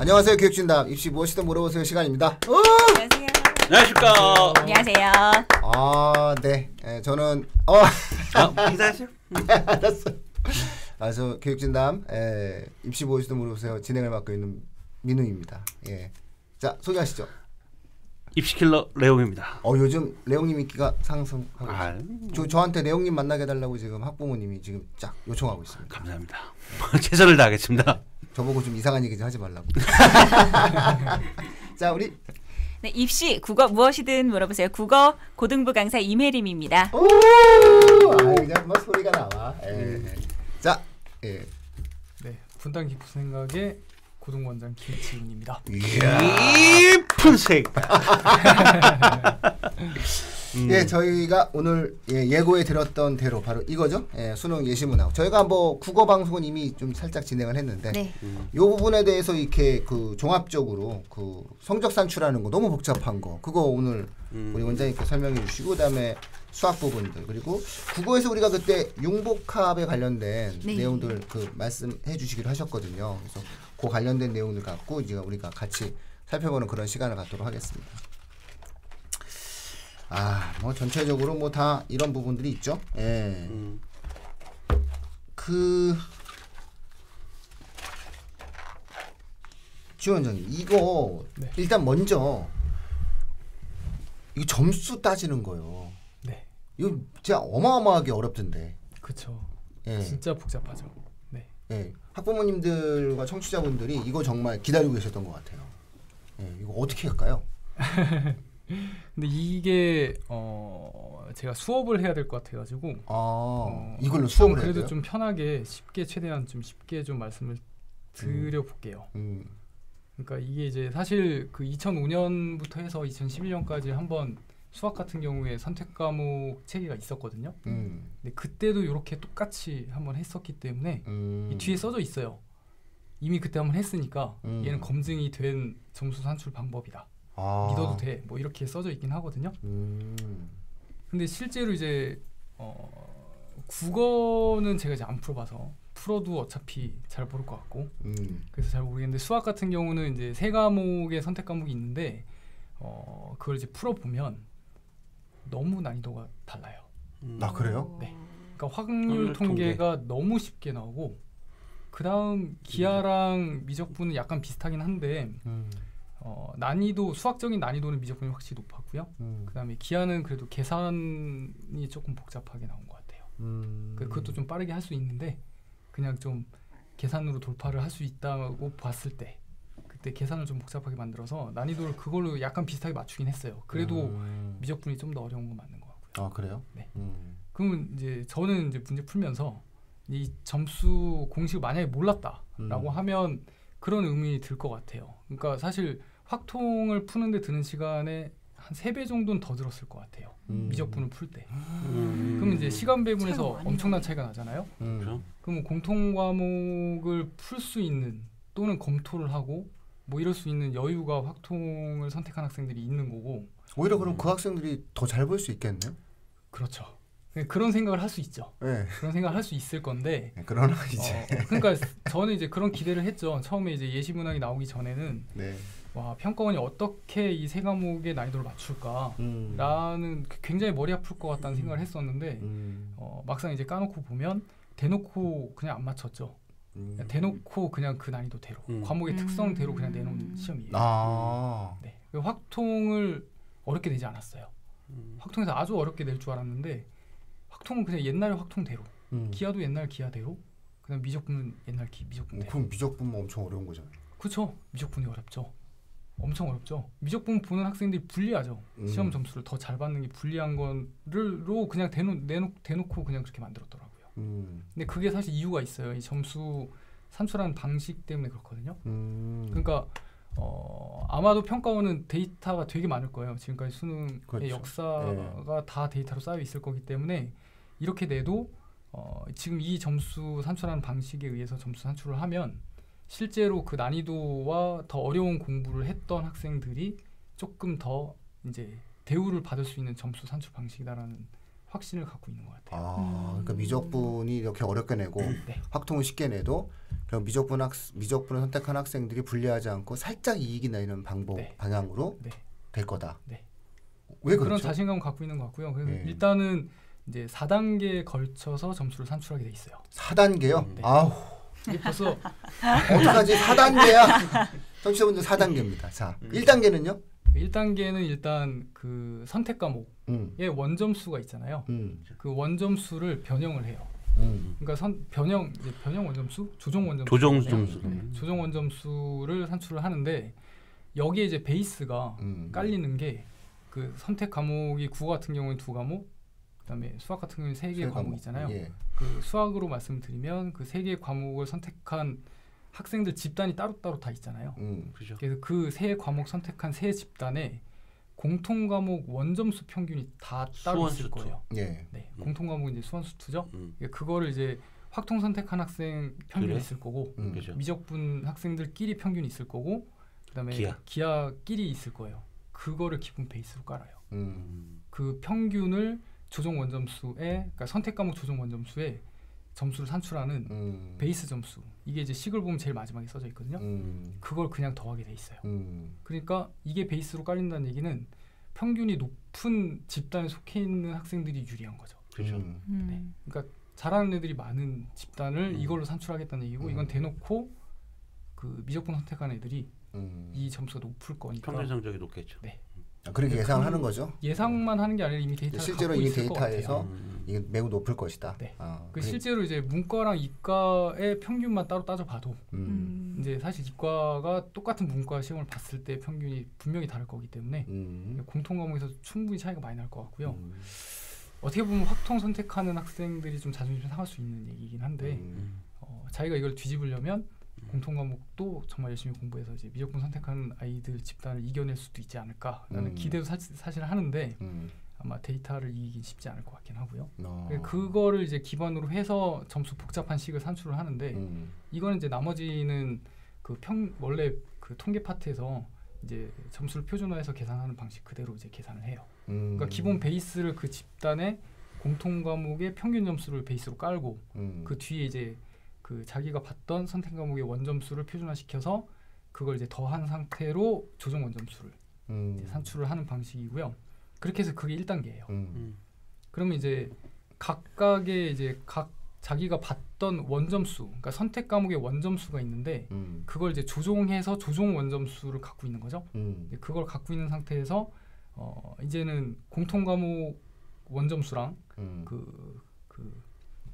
안녕하세요. 교육진담 입시 무엇이든 물어보세요 시간입니다. 안녕하세요. 안녕하십니까. 안녕하세요. 네. 저는 인사하세요. 알았어. 저 교육진담 입시 무엇이든 물어보세요 진행을 맡고 있는 민우입니다. 예. 자, 소개하시죠. 입시킬러 레옹입니다. 요즘 레옹님 인기가 상승하고 아, 저한테 레옹님 만나게 해달라고 지금 학부모님이 지금 쫙 요청하고 있습니다. 감사합니다. 최선을 다하겠습니다. 저보고 좀 이상한 얘기 좀 하지 말라고. 자, 우리 네, 입시 국어 무엇이든 물어보세요. 국어 고등부 강사 임혜림입니다. 그냥 뭐 소리가 나와. 자, 예. 네, 분당 깊은 생각의 고등원장 김지훈입니다. 깊은 색. 예, 저희가 오늘 예고해 드렸던 대로 바로 이거죠. 수능 예시문항. 저희가 뭐 국어 방송은 이미 좀 살짝 진행을 했는데, 네. 이 부분에 대해서 이렇게 그 종합적으로 그 성적 산출하는 거 너무 복잡한 거 그거 오늘 우리 원장님께 설명해 주시고, 그다음에 수학 부분들, 그리고 국어에서 우리가 그때 융복합에 관련된 네. 내용들 그 말씀해 주시기로 하셨거든요. 그래서 그 관련된 내용들 갖고 이제 우리가 같이 살펴보는 그런 시간을 갖도록 하겠습니다. 뭐 전체적으로 뭐 다 이런 부분들이 있죠. 예. 지 원장님, 이거 네. 일단 먼저 이 점수 따지는 거요. 네, 이거 진짜 어마어마하게 어렵던데. 그렇죠. 예. 진짜 복잡하죠. 네, 예. 학부모님들과 청취자분들이 이거 정말 기다리고 계셨던 것 같아요. 예. 이거 어떻게 할까요? 근데 이게 제가 수업을 해야 될 것 같아가지고 이걸로 수업을 해야 그래도 돼요? 좀 편하게 최대한 좀 쉽게 좀 말씀을 드려볼게요. 그러니까 이게 이제 사실 그 2005년부터 해서 2011년까지 한번 수학 같은 경우에 선택 과목 체계가 있었거든요. 근데 그때도 이렇게 똑같이 한번 했었기 때문에 이 뒤에 써져 있어요. 이미 그때 한번 했으니까 얘는 검증이 된 점수 산출 방법이다. 믿어도 돼. 뭐 이렇게 써져 있긴 하거든요. 근데 실제로 이제 국어는 제가 이제 안 풀어봐서 풀어도 어차피 잘 모를 것 같고 그래서 잘 모르겠는데 수학 같은 경우는 이제 세 과목의 선택 과목이 있는데 그걸 이제 풀어보면 너무 난이도가 달라요. 그래요? 네. 그러니까 확률 통계가 너무 쉽게 나오고 그 다음 기하랑 미적분은 약간 비슷하긴 한데 난이도 수학적인 난이도는 미적분이 확실히 높았고요. 그다음에 기하는 그래도 계산이 조금 복잡하게 나온 것 같아요. 그것도 좀 빠르게 할 수 있는데 그냥 좀 계산으로 돌파를 할 수 있다고 봤을 때 그때 계산을 좀 복잡하게 만들어서 난이도를 그걸로 약간 비슷하게 맞추긴 했어요. 그래도 미적분이 좀 더 어려운 건 맞는 것 같고요. 그래요? 네. 그러면 이제 저는 이제 문제 풀면서 이 점수 공식을 만약에 몰랐다라고 하면 그런 의문이 들 것 같아요. 그러니까 사실 확통을 푸는데 드는 시간에 한 3배 정도는 더 들었을 것 같아요. 미적분을 풀 때. 그러면 이제 시간 배분에서 엄청난 차이가 나잖아요. 그러면 공통 과목을 풀 수 있는 또는 검토를 하고 뭐 이럴 수 있는 여유가 확통을 선택한 학생들이 있는 거고. 오히려 그럼 그 학생들이 더 잘 볼 수 있겠네요? 그렇죠. 그런 생각을 할 수 있죠. 네. 그런 생각을 할 수 있을 건데. 그러나 이제. 그러니까 저는 이제 그런 기대를 했죠. 처음에 이제 예시문항이 나오기 전에는 네. 와, 평가원이 어떻게 이 세 과목의 난이도를 맞출까라는 굉장히 머리 아플 것 같다는 생각을 했었는데 막상 이제 까놓고 보면 대놓고 그냥 안 맞췄죠. 대놓고 그냥 그 난이도대로 과목의 특성대로 그냥 내놓은 시험이에요. 네. 확통을 어렵게 내지 않았어요. 확통에서 아주 어렵게 낼 줄 알았는데 확통은 그냥 옛날 확통대로 기하도 옛날 기하대로 그다음 미적분은 옛날 미적분대로. 그럼 미적분은 엄청 어려운 거잖아요. 그렇죠. 미적분이 어렵죠. 엄청 어렵죠. 미적분 보는 학생들이 불리하죠. 시험 점수를 더 잘 받는 게 불리한 거로 그냥 대놓고 그냥 그렇게 만들었더라고요. 근데 그게 사실 이유가 있어요. 이 점수 산출하는 방식 때문에 그렇거든요. 그러니까 아마도 평가원은 데이터가 되게 많을 거예요. 지금까지 수능의 그렇죠. 역사가 다 데이터로 쌓여 있을 거기 때문에 이렇게 내도 지금 이 점수 산출하는 방식에 의해서 점수 산출을 하면 실제로 그 난이도와 더 어려운 공부를 했던 학생들이 조금 더 이제 대우를 받을 수 있는 점수 산출 방식이다라는 확신을 갖고 있는 것 같아요. 그러니까 미적분이 이렇게 어렵게 내고 네. 확통을 쉽게 내도 그럼 미적분을 선택한 학생들이 불리하지 않고 살짝 이익이 나는 방법 네. 방향으로 네. 될 거다. 네. 왜 그런 그렇죠? 자신감을 갖고 있는 것 같고요. 그래서 네. 일단은 이제 4단계에 걸쳐서 점수를 산출하게 돼 있어요. 4단계요? 네. 아우 이게 벌써 어떡하지? 4단계야. 청취자분들 4단계입니다. 자, 1단계는요? 1단계는 일단 그 선택 과목의 원점수가 있잖아요. 그 원점수를 변형을 해요. 그러니까 변형 원점수, 조정 원점수, 조정 점수. 조정 원점수를 산출을 하는데 여기에 이제 베이스가 깔리는 게 그 선택 과목이 국어 같은 경우는 2과목, 그다음에 수학 같은 경우는 3개의 과목이잖아요. 예. 그 수학으로 말씀드리면 그 3개의 과목을 선택한 학생들 집단이 따로따로 다 있잖아요. 그죠. 그래서 그 3과목 선택한 3집단에 공통 과목 원점수 평균이 다 따로 있을 수원수투. 거예요. 예. 네, 공통 과목은 이제 수원수투죠. 음. 그거를 이제 확통 선택한 학생 평균이 그래? 있을 거고 그죠. 미적분 학생들끼리 평균이 있을 거고 그다음에 기하끼리 있을 거예요. 그거를 기본 베이스로 깔아요. 그 평균을 조정 원점수에 그러니까 선택 과목 조정 원점수에 점수를 산출하는 베이스 점수 이게 이제 식을 보면 제일 마지막에 써져 있거든요. 그걸 그냥 더하게 돼 있어요. 그러니까 이게 베이스로 깔린다는 얘기는 평균이 높은 집단에 속해 있는 학생들이 유리한 거죠. 그죠. 네. 그러니까 잘하는 애들이 많은 집단을 이걸로 산출하겠다는 얘기고 이건 대놓고 그 미적분 선택한 애들이 이 점수가 높을 거니까 평균 성적이 높겠죠. 네. 그렇게 예상하는 거죠. 예상만 하는 게 아니라 이미 데이터를 실제로 갖고 이미 있을 것 데이터에서 같아요. 이게 매우 높을 것이다. 네. 그 그래. 실제로 이제 문과랑 이과의 평균만 따로 따져봐도 이제 사실 이과가 똑같은 문과 시험을 봤을 때 평균이 분명히 다를 거기 때문에 공통 과목에서 충분히 차이가 많이 날 것 같고요. 어떻게 보면 확통 선택하는 학생들이 좀 자존심 상할 수 있는 얘기긴 한데 자기가 이걸 뒤집으려면 공통 과목도 정말 열심히 공부해서 이제 미적분 선택하는 아이들 집단을 이겨낼 수도 있지 않을까라는 기대도 사실 하는데 아마 데이터를 이기긴 쉽지 않을 것 같긴 하고요. 그거를 이제 기반으로 해서 점수 복잡한 식을 산출을 하는데 이거는 이제 나머지는 그 원래 그 통계 파트에서 이제 점수를 표준화해서 계산하는 방식 그대로 이제 계산을 해요. 그러니까 기본 베이스를 그 집단의 공통 과목의 평균 점수를 베이스로 깔고 그 뒤에 이제 그 자기가 봤던 선택 과목의 원점수를 표준화시켜서 그걸 이제 더한 상태로 조정 원점수를 이제 산출을 하는 방식이고요. 그렇게 해서 그게 1단계예요. 그러면 이제 각각의 이제 각 자기가 봤던 원점수, 그러니까 선택 과목의 원점수가 있는데 그걸 이제 조종해서 조종 원점수를 갖고 있는 거죠. 그걸 갖고 있는 상태에서 이제는 공통 과목 원점수랑 그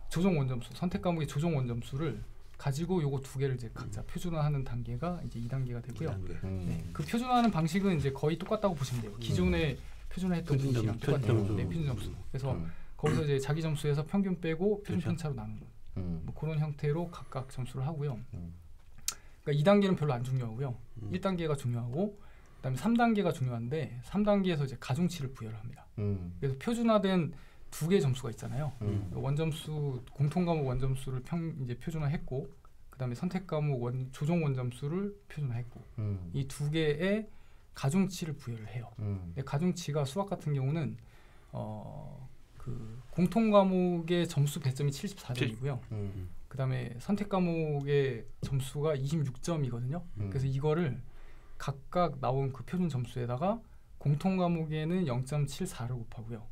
조정 원점수, 선택 과목의 조정 원점수를 가지고 요거 두 개를 이제 각자 표준화하는 단계가 이제 2단계가 되고요. 네, 그 표준화하는 방식은 이제 거의 똑같다고 보시면 돼요. 기존에 표준화했던 방식이랑 똑같아요. 네, 표준 점수. 그래서 거기서 이제 자기 점수에서 평균 빼고 표준 편차로 나누는 뭐 그런 형태로 각각 점수를 하고요. 그러니까 2단계는 별로 안 중요하고요. 1단계가 중요하고 그다음에 3단계가 중요한데 3단계에서 이제 가중치를 부여를 합니다. 그래서 표준화된 두 개의 점수가 있잖아요. 원점수 공통 과목 원점수를 이제 표준화했고 그다음에 선택 과목 조정 원점수를 표준화했고 이 두 개의 가중치를 부여를 해요. 근데 가중치가 수학 같은 경우는 그 공통 과목의 점수 배점이 74점이고요. 그다음에 선택 과목의 점수가 26점이거든요. 그래서 이거를 각각 나온 그 표준 점수에다가 공통 과목에는 0.74를 곱하고요.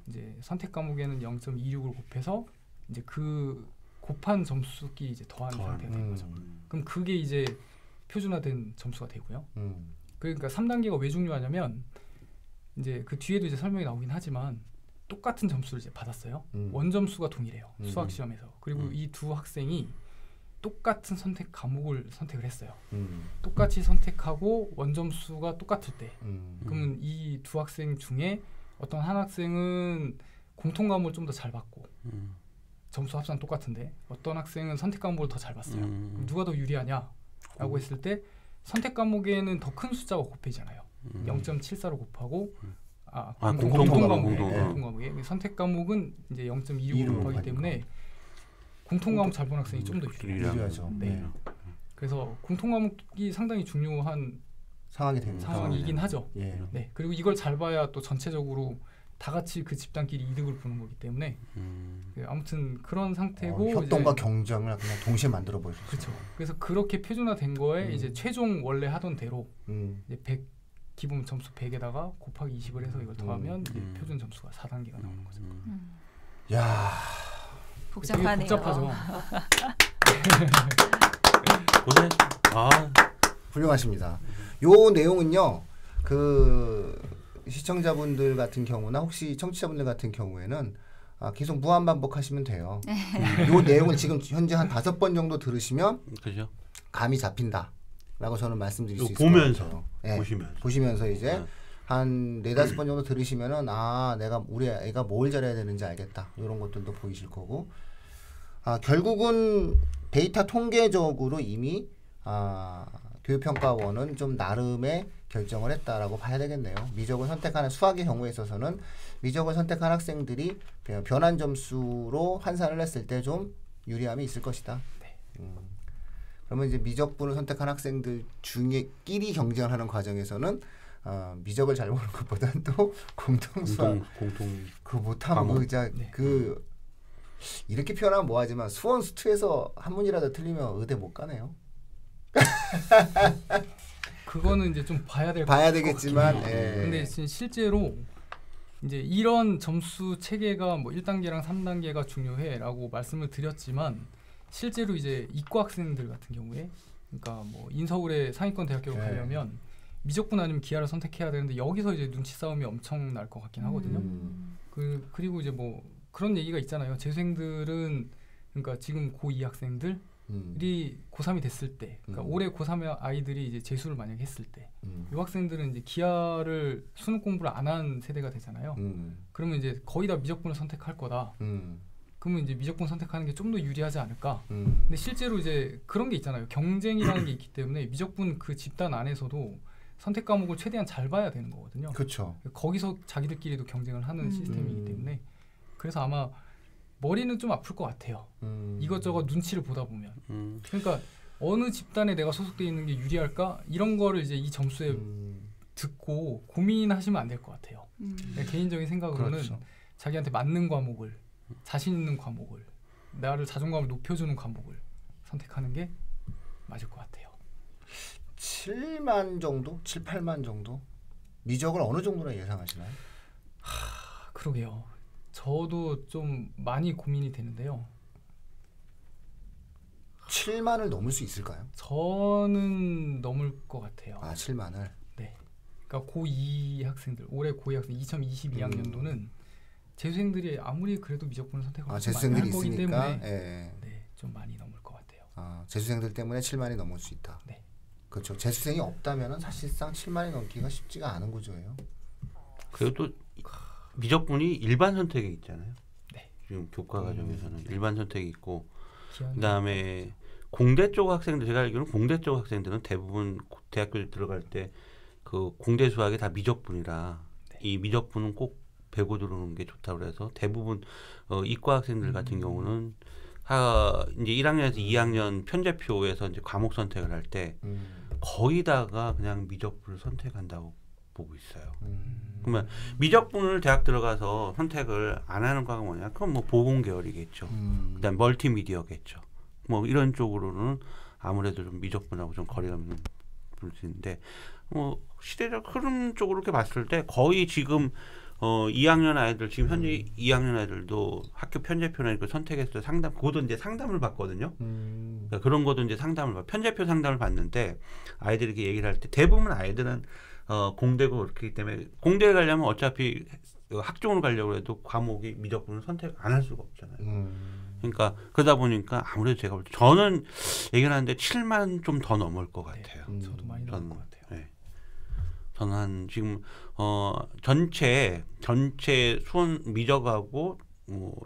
이제 선택 과목에는 0.26을 곱해서 이제 그 곱한 점수끼리 이제 더하는 상태가 되는 거죠. 그럼 그게 이제 표준화된 점수가 되고요. 그러니까 3단계가 왜 중요하냐면 이제 그 뒤에도 이제 설명이 나오긴 하지만 똑같은 점수를 이제 받았어요. 원점수가 동일해요. 수학 시험에서. 그리고 이 두 학생이 똑같은 선택 과목을 선택을 했어요. 똑같이 선택하고 원점수가 똑같을 때 그러면 이 두 학생 중에 어떤 한 학생은 공통 과목을 좀 더 잘 받고 점수 합산 똑같은데 어떤 학생은 선택 과목을 더 잘 봤어요. 그럼 누가 더 유리하냐라고 했을 때 선택 과목에는 더 큰 숫자가 곱해지잖아요. 0.74로 곱하고 공통 과목에 선택 과목은 이제 0.26로 곱하기 때문에 공통 과목 잘 본 학생이 좀 더 유리하죠. 네. 그래서 공통 과목이 상당히 중요한 상황이긴 하죠. 예. 네. 그리고 이걸 잘 봐야 또 전체적으로 다 같이 그 집단끼리 이득을 보는 거기 때문에 아무튼 그런 상태고 협동과 이제, 경쟁을 그냥 동시에 만들어 보여줬어요. 그렇죠. 그래서 그렇게 표준화된 거에 이제 최종 원래 하던 대로 이제 100 기본 점수 100에다가 곱하기 20을 해서 이걸 더하면 이제 표준 점수가 4단계가 나오는 거죠. 야, 복잡하네요. 되게 복잡하죠. 훌륭하십니다. 요 내용은요, 그 시청자분들 같은 경우나 혹시 청취자분들 같은 경우에는 계속 무한 반복하시면 돼요. 요 내용을 지금 현재 한 5번 정도 들으시면 그죠? 감이 잡힌다라고 저는 말씀드릴 수 있을 보면서, 것 같아요. 네, 보시면서 이제 네. 한 4-5번 정도 들으시면은 내가 우리 애가 뭘 잘해야 되는지 알겠다. 이런 것들도 보이실 거고. 결국은 데이터 통계적으로 이미 교육평가원은 좀 나름의 결정을 했다라고 봐야 되겠네요. 미적을 선택하는 수학의 경우에 있어서는 미적을 선택한 학생들이 변환 점수로 환산을 했을 때 좀 유리함이 있을 것이다. 그러면 이제 미적분을 선택한 학생들 중에 끼리 경쟁을 하는 과정에서는 미적을 잘 보는 것보다는 또 공통 그 못하면 그 이렇게 표현하면 뭐하지만 수원 수투에서 한 문이라도 틀리면 의대 못 가네요. 그거는 이제 좀 봐야 되겠지만, 근데 실제로 이제 이런 점수 체계가 뭐 1단계랑 3단계가 중요해라고 말씀을 드렸지만 실제로 이제 이과 학생들 같은 경우에 그러니까 뭐 인서울의 상위권 대학교로 가려면 미적분 아니면 기하를 선택해야 되는데 여기서 이제 눈치 싸움이 엄청 날 것 같긴 하거든요. 그리고 이제 뭐 그런 얘기가 있잖아요. 재수생들은 그러니까 지금 고2 학생들이 고3이 됐을 때, 그러니까 올해 고3 아이들이 이제 재수를 만약에 했을 때, 이 학생들은 이제 기하를 수능 공부를 안 한 세대가 되잖아요. 그러면 이제 거의 다 미적분을 선택할 거다. 그러면 이제 미적분 선택하는 게 좀 더 유리하지 않을까? 근데 실제로 이제 그런 게 있잖아요. 경쟁이라는 게 있기 때문에 미적분 그 집단 안에서도 선택 과목을 최대한 잘 봐야 되는 거거든요. 그렇죠. 거기서 자기들끼리도 경쟁을 하는 시스템이기 때문에 그래서 아마 머리는 좀 아플 것 같아요. 이것저것 눈치를 보다 보면. 그러니까 어느 집단에 내가 소속돼 있는 게 유리할까? 이런 거를 이제 이 점수에 듣고 고민하시면 안 될 것 같아요. 개인적인 생각으로는 그렇죠. 자기한테 맞는 과목을, 자신 있는 과목을, 나를 자존감을 높여주는 과목을 선택하는 게 맞을 것 같아요. 7만 정도? 7, 8만 정도? 미적을 어느 정도나 예상하시나요? 그러게요. 저도 좀 많이 고민이 되는데요. 7만을 넘을 수 있을까요? 저는 넘을 것 같아요. 7만을? 네. 그러니까 고2 학생들, 올해 고2 학생 2022학년도는 재수생들이 아무리 그래도 미적분을 선택하고 재수생들이 많이 할 거기 있으니까 때문에 네, 좀 많이 넘을 것 같아요. 재수생들 때문에 7만이 넘을 수 있다. 네. 그렇죠. 재수생이 없다면은 사실상 7만이 넘기가 쉽지가 않은 구조예요. 그래도 미적분이 일반 선택이 있잖아요. 네. 지금 교과 과정에서는 일반 선택이 있고 기하는 그다음에 공대 쪽 학생들 제가 알기로는 공대 쪽 학생들은 대부분 대학교 들어갈 때 그 공대 수학이 다 미적분이라 이 미적분은 꼭 배고 들어오는 게 좋다고 그래서 대부분 이과 학생들 같은 경우는 이제 1학년에서 2학년 편제표에서 이제 과목 선택을 할 때 거의 다가 그냥 미적분을 선택한다고 보고 있어요. 그러면 미적분을 대학 들어가서 선택을 안 하는 과가 뭐냐? 그건 뭐 보건 계열이겠죠. 그다음 멀티미디어겠죠. 뭐 이런 쪽으로는 아무래도 좀 미적분하고 좀 거리감이 볼 수 있는데 뭐 시대적 흐름 쪽으로 이렇게 봤을 때 거의 지금 2학년 아이들 지금 현재 2학년 아이들도 학교 편제표나 이렇게 선택했을 때 그것도 이제 상담을 받거든요. 그러니까 그런 것도 이제 상담을 편제표 상담을 받는데 아이들이 이렇게 얘기를 할 때 대부분 아이들은 공대고 그렇기 때문에 공대에 가려면 어차피 학종으로 가려고 해도 과목이 미적분을 선택 안 할 수가 없잖아요. 그러니까 그러다 보니까 아무래도 제가 볼 때 저는 얘기하는데 7만 좀 더 넘을 것 같아요. 저도 많이 넘을 것 같아요. 네. 저는 한 지금 전체 수원 미적하고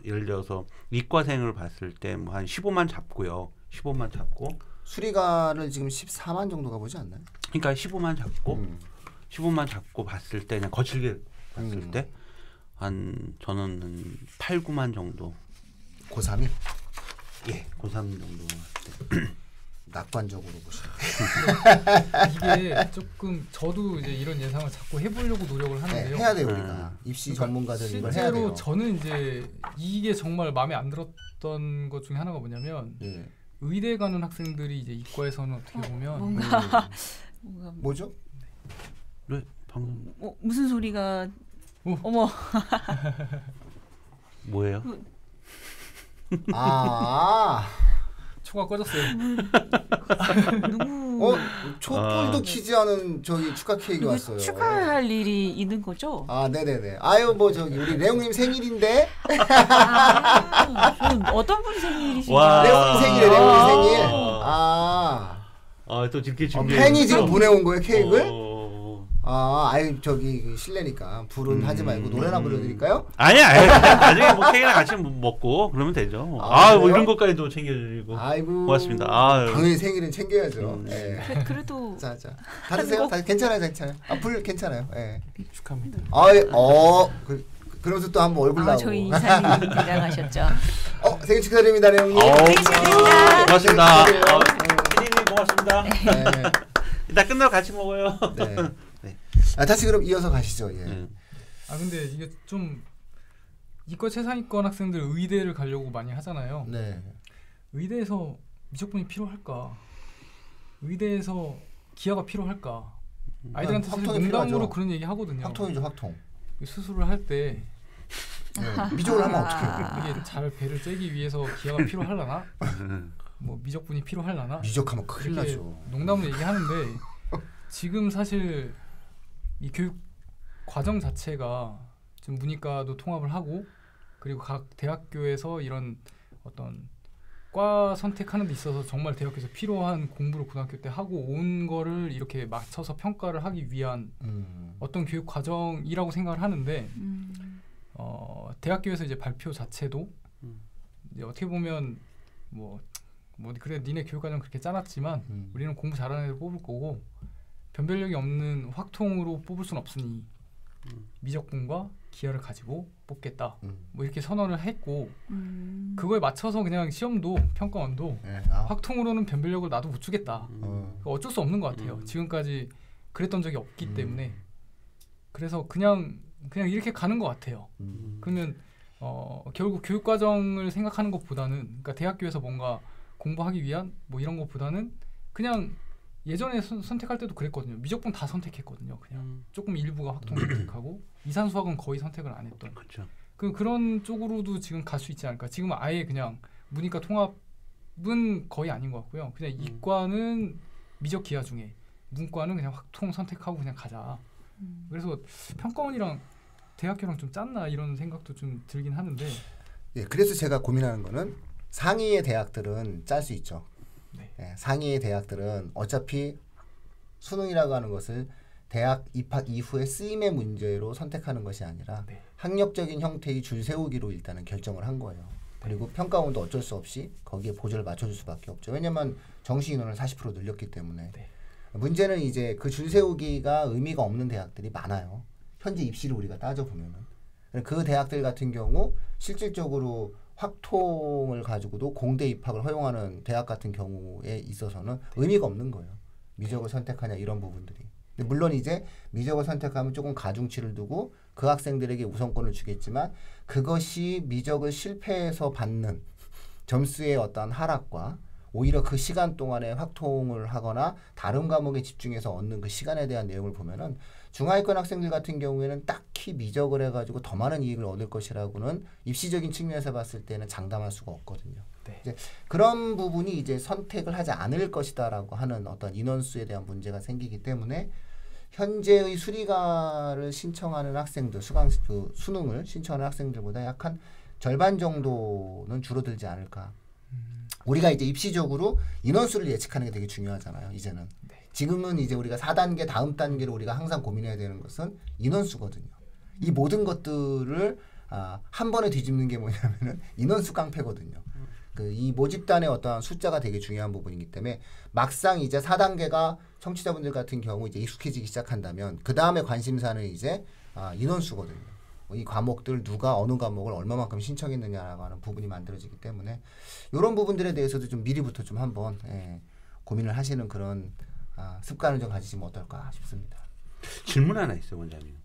예를 들어서 이과생을 봤을 때 뭐 한 15만 잡고요. 15만 잡고 수리가를 지금 14만 정도 가보지 않나요? 그러니까 15만 잡고 15만 잡고 봤을 때 그냥 거칠게 봤을 때 저는 한 8, 9만 정도. 고3이? 예, 고3 정도 봤을 때. 낙관적으로 보시면 이게 조금 저도 이제 이런 예상을 자꾸 해보려고 노력을 하는데요. 해야 돼요 우리가 입시 전문가들 이걸 해야 돼요. 실제로 저는 이제 이게 정말 마음에 안 들었던 것 중에 하나가 뭐냐면 예. 의대 가는 학생들이 이제 이과에서는 어떻게 보면 뭔가 뭐죠? 네, 방금 무슨 소리가 오. 어머 뭐예요? 아, 초가 꺼졌어요. 누구 촛불도 키지 않은 저기 축하 케이크 왔어요. 축하할 일이 있는 거죠? 아, 네네네. 아유 뭐 저기 우리 레옹님 생일인데 저는 어떤 분이 생일이신가? 와. 레옹님 생일에 레옹님 생일. 아. 아, 또 이렇게 준비. 팬이 지금 보내온 거예요 케이크를? 어. 아유 저기 실례니까 불은 하지 말고 노래나 불러드릴까요? 아니야. 나중에 뭐 케이크랑 같이 먹고 그러면 되죠. 뭐 그래요? 이런 것까지도 챙겨드리고. 아이고 고맙습니다. 아유. 당연히 생일은 챙겨야죠. 예. 그래도 자, 다 드세요. 다 괜찮아요. 불 괜찮아요. 예. 축하합니다. 그러면서 또 한번 얼굴 나오고. 저희 이사님 대장하셨죠. 생일 축하드립니다, 레옹님. 생일 축하드립니다. 고맙습니다. 생일 축하드려요. 피디님 고맙습니다. 네. 이따 끝나고 같이 먹어요. 네. 다시 그럼 이어서 가시죠. 예. 근데 이게 좀 이과 최상위권 학생들 의대를 가려고 많이 하잖아요. 네. 의대에서 미적분이 필요할까? 의대에서 기하가 필요할까? 아이들한테 사실 확통이 농담으로 필요하죠. 그런 얘기 하거든요. 확통이죠, 확통. 수술을 할 때 미적을 하면 어떡해요? 이게 잘 배를 째기 위해서 기하가 필요하려나? 뭐 미적분이 필요하려나? 미적하면 큰일 이렇게 나죠. 농담으로 얘기하는데 지금 사실 이 교육 과정 자체가 지금 문이과도 통합을 하고 그리고 각 대학교에서 이런 어떤 과 선택하는 데 있어서 정말 대학교에서 필요한 공부를 고등학교 때 하고 온 거를 이렇게 맞춰서 평가를 하기 위한 어떤 교육 과정이라고 생각을 하는데 대학교에서 이제 발표 자체도 이제 어떻게 보면 뭐 그래 니네 교육 과정 그렇게 짜놨지만 우리는 공부 잘하는 애들 뽑을 거고 변별력이 없는 확통으로 뽑을 수는 없으니 미적분과 기하를 가지고 뽑겠다. 뭐 이렇게 선언을 했고 그거에 맞춰서 그냥 시험도 평가원도 네. 확통으로는 변별력을 나도 못 주겠다. 어쩔 수 없는 것 같아요. 지금까지 그랬던 적이 없기 때문에 그래서 그냥 이렇게 가는 것 같아요. 그러면 결국 교육 과정을 생각하는 것보다는 그러니까 대학교에서 뭔가 공부하기 위한 뭐 이런 것보다는 그냥 예전에 선택할 때도 그랬거든요. 미적분 다 선택했거든요. 그냥 조금 일부가 확통 선택하고 이산수학은 거의 선택을 안 했던. 그렇죠. 그런 쪽으로도 지금 갈 수 있지 않을까. 지금은 아예 그냥 문이과 통합은 거의 아닌 것 같고요. 그냥 이과는 미적 기하 중에 문과는 그냥 확통 선택하고 그냥 가자. 그래서 평가원이랑 대학교랑 좀 짰나 이런 생각도 좀 들긴 하는데. 예, 그래서 제가 고민하는 거는 상위의 대학들은 짤 수 있죠. 네. 예, 상위의 대학들은 어차피 수능이라고 하는 것을 대학 입학 이후에 쓰임의 문제로 선택하는 것이 아니라 네. 학력적인 형태의 줄 세우기로 일단은 결정을 한 거예요. 그리고 평가원도 어쩔 수 없이 거기에 보조를 맞춰줄 수밖에 없죠. 왜냐하면 정시 인원을 40% 늘렸기 때문에. 네. 문제는 이제 그 줄 세우기가 의미가 없는 대학들이 많아요. 현재 입시를 우리가 따져보면은. 그 대학들 같은 경우 실질적으로 확통을 가지고도 공대 입학을 허용하는 대학 같은 경우에 있어서는 의미가 없는 거예요. 미적을 선택하냐 이런 부분들이. 근데 물론 이제 미적을 선택하면 조금 가중치를 두고 그 학생들에게 우선권을 주겠지만 그것이 미적을 실패해서 받는 점수의 어떤 하락과 오히려 그 시간 동안에 확통을 하거나 다른 과목에 집중해서 얻는 그 시간에 대한 내용을 보면은 중하위권 학생들 같은 경우에는 딱히 미적을 해가지고 더 많은 이익을 얻을 것이라고는 입시적인 측면에서 봤을 때는 장담할 수가 없거든요. 네. 이제 그런 부분이 이제 선택을 하지 않을 것이다라고 하는 어떤 인원수에 대한 문제가 생기기 때문에 현재의 수리가를 신청하는 학생들, 수능을 신청하는 학생들보다 약 한 절반 정도는 줄어들지 않을까. 우리가 이제 입시적으로 인원수를 예측하는 게 되게 중요하잖아요. 이제는. 지금은 이제 우리가 4단계 다음 단계로 우리가 항상 고민해야 되는 것은 인원수거든요. 이 모든 것들을 한 번에 뒤집는 게 뭐냐면은 인원수 깡패거든요. 이 모집단의 어떠한 숫자가 되게 중요한 부분이기 때문에 막상 이제 4단계가 청취자분들 같은 경우 이제 익숙해지기 시작한다면 그 다음에 관심사는 이제 인원수거든요. 이 과목들 누가 어느 과목을 얼마만큼 신청했느냐라고 하는 부분이 만들어지기 때문에 이런 부분들에 대해서도 좀 미리부터 좀 한번 고민을 하시는 그런 습관을 좀 가지시면 어떨까 싶습니다. 질문 하나 있어요, 원장님.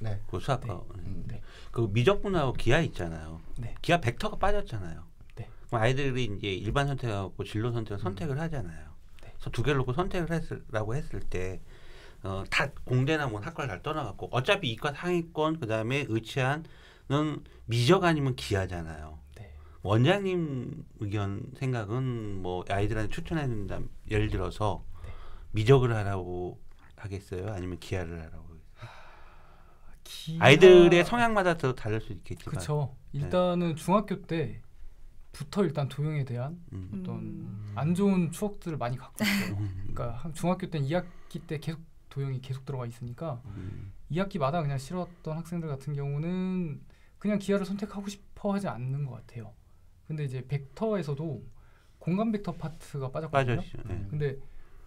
네. 그 수학과 네. 그 미적분하고 기하 있잖아요. 네. 기하 벡터가 빠졌잖아요. 네. 그럼 아이들이 이제 일반 선택하고 진로 선택을 하잖아요. 네. 그래서 두 개를 놓고 선택을 했을 때 다 공대나 뭐 학과를 잘 떠나갖고 어차피 이과 상위권 그다음에 의치안은 미적 아니면 기하잖아요. 네. 원장님 의견 생각은 뭐 아이들한테 추천해 준다면 예를 들어서 네. 미적을 하라고 하겠어요? 아니면 기하를 하라고? 기하... 아이들의 성향마다 더 다를 수 있겠지만. 그렇죠. 일단은 중학교 때부터 일단 도형에 대한 어떤 안 좋은 추억들을 많이 갖고 있어요. 그러니까 중학교 때 2학기 때 계속 도형이 계속 들어가 있으니까 2학기마다 그냥 싫었던 학생들 같은 경우는 그냥 기하를 선택하고 싶어 하지 않는 것 같아요. 근데 이제 벡터에서도 공간 벡터 파트가 빠졌거든요. 빠졌죠. 네. 근데